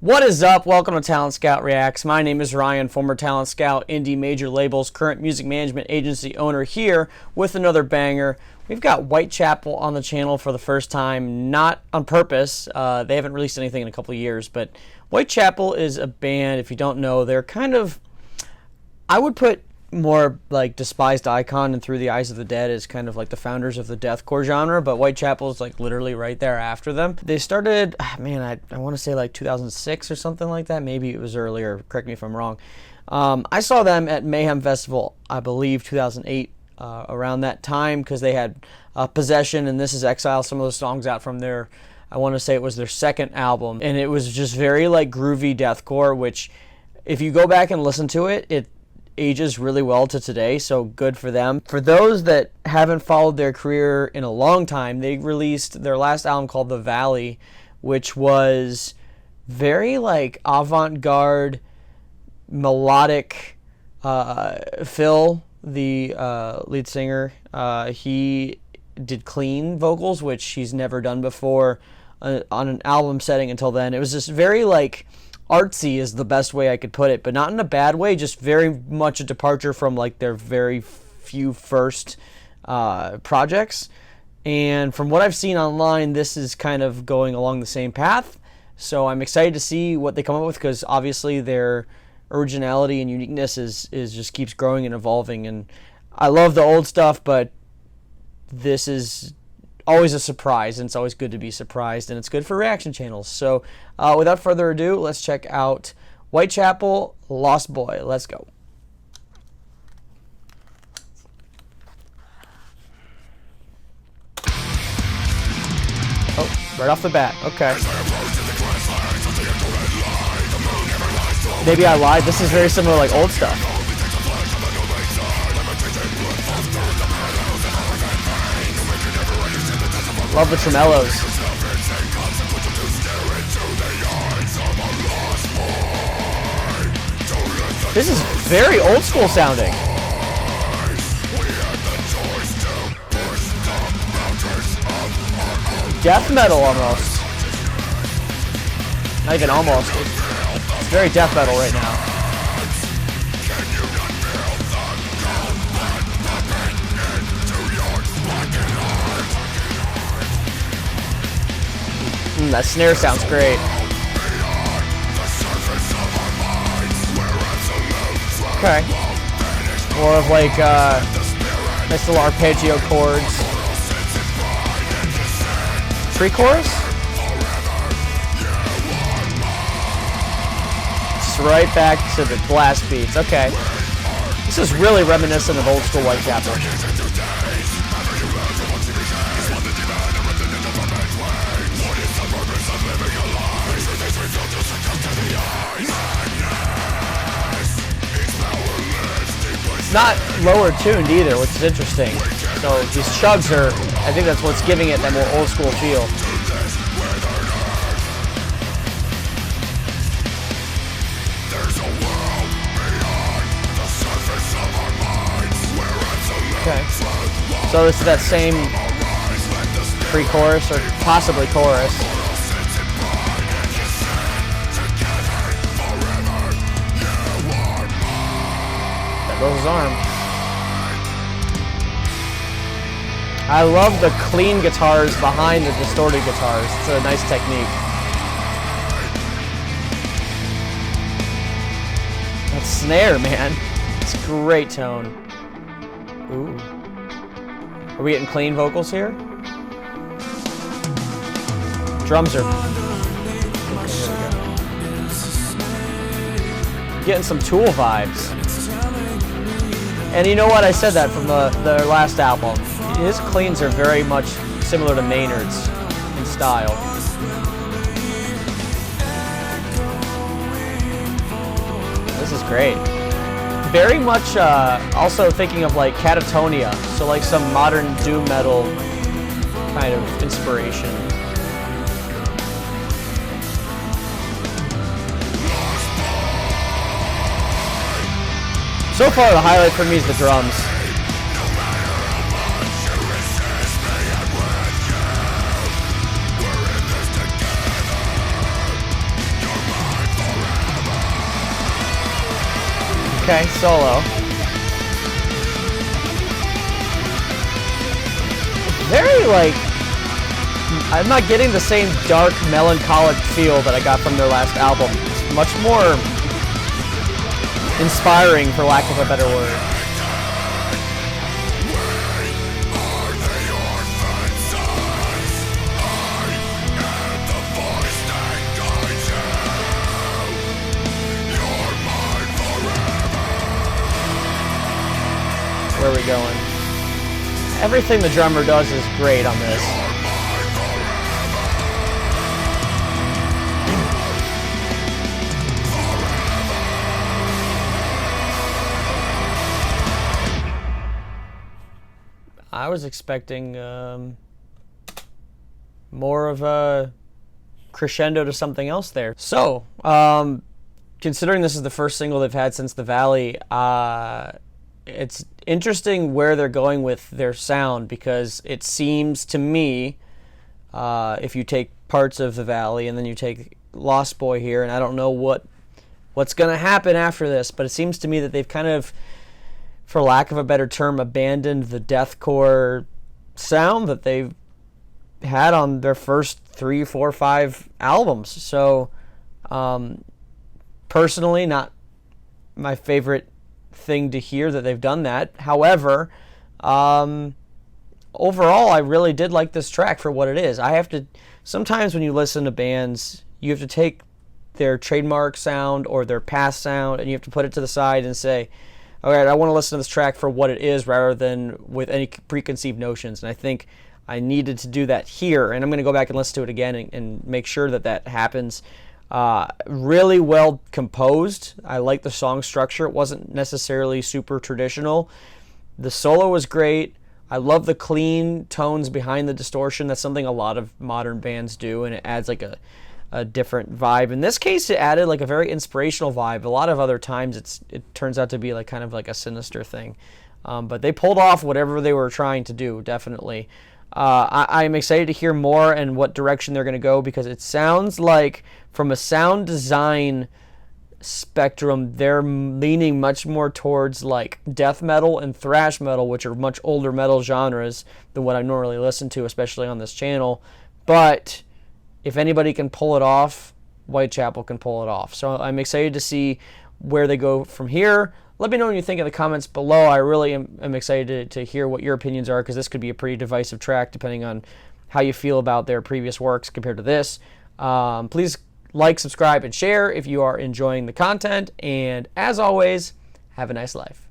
What is up? Welcome to Talent Scout Reacts. My name is Ryan, former Talent Scout, indie major labels, current music management agency owner here with another banger. We've got Whitechapel on the channel for the first time, not on purpose. They haven't released anything in a couple of years, but Whitechapel is a band, if you don't know, they're kind of, I would put more like Despised Icon and Through the Eyes of the Dead is kind of like the founders of the deathcore genre, but Whitechapel is like literally right there after them. They started, man, I want to say like 2006 or something like that. Maybe it was earlier. Correct me if I'm wrong. I saw them at Mayhem Festival, I believe 2008, around that time, because they had Possession and This Is Exile, some of those songs out from their, I want to say it was their second album, and it was just very like groovy deathcore, which if you go back and listen to it, it ages really well to today, so good for them. For those that haven't followed their career in a long time, they released their last album called The Valley, which was very like avant-garde, melodic. Phil, the lead singer, he did clean vocals, which he's never done before on an album setting until then. It was just very like artsy is the best way I could put it, but not in a bad way, just very much a departure from like their very few first projects. And from what I've seen online, this is kind of going along the same path, so I'm excited to see what they come up with, because obviously their originality and uniqueness is just keeps growing and evolving. And I love the old stuff, but this is always a surprise, and it's always good to be surprised, and it's good for reaction channels. So without further ado, let's check out Whitechapel, Lost Boy. Let's go. Oh, right off the bat. Okay. Maybe I lied. This is very similar to like old stuff. Love the tremolos. This is very old school sounding. Death metal almost. Not even almost. It's very death metal right now. That snare sounds great. Okay. More of like nice little arpeggio chords. Pre-chorus? Just right back to the blast beats. Okay. This is really reminiscent of old school Whitechapel. Not lower tuned either, which is interesting. So these chugs are, I think that's what's giving it that more old school feel. Okay. So this is that same pre-chorus, or possibly chorus. Goes his arm. I love the clean guitars behind the distorted guitars. It's a nice technique. That snare, man. It's a great tone. Ooh. Are we getting clean vocals here? Drums are... Okay, here we go. Getting some Tool vibes. And you know what? I said that from their last album. His cleans are very much similar to Maynard's in style. This is great. Very much also thinking of like Catatonia, so like some modern doom metal kind of inspiration. So far, the highlight for me is the drums. Okay, solo. Very, like, I'm not getting the same dark, melancholic feel that I got from their last album. It's much more inspiring, for lack of a better word. Where are we going? Everything the drummer does is great on this. I was expecting more of a crescendo to something else there. So, considering this is the first single they've had since The Valley, it's interesting where they're going with their sound, because it seems to me, if you take parts of The Valley and then you take Lost Boy here, and I don't know what's going to happen after this, but it seems to me that they've kind of, for lack of a better term, abandoned the deathcore sound that they've had on their first 3, 4, 5 albums. So, personally, not my favorite thing to hear that they've done that. However, overall, I really did like this track for what it is. Sometimes when you listen to bands, you have to take their trademark sound or their past sound and you have to put it to the side and say, all right, I want to listen to this track for what it is rather than with any preconceived notions. And I think I needed to do that here. And I'm going to go back and listen to it again and make sure that happens. Really well composed. I like the song structure. It wasn't necessarily super traditional. The solo was great. I love the clean tones behind the distortion. That's something a lot of modern bands do, and it adds like a different vibe. In this case, it added like a very inspirational vibe. A lot of other times it turns out to be like kind of like a sinister thing. But they pulled off whatever they were trying to do, definitely. I'm excited to hear more and what direction they're going to go, because it sounds like from a sound design spectrum, they're leaning much more towards like death metal and thrash metal, which are much older metal genres than what I normally listen to, especially on this channel. But if anybody can pull it off, Whitechapel can pull it off. So I'm excited to see where they go from here. Let me know what you think in the comments below. I really am excited to hear what your opinions are, because this could be a pretty divisive track depending on how you feel about their previous works compared to this. Please like, subscribe, and share if you are enjoying the content. And as always, have a nice life.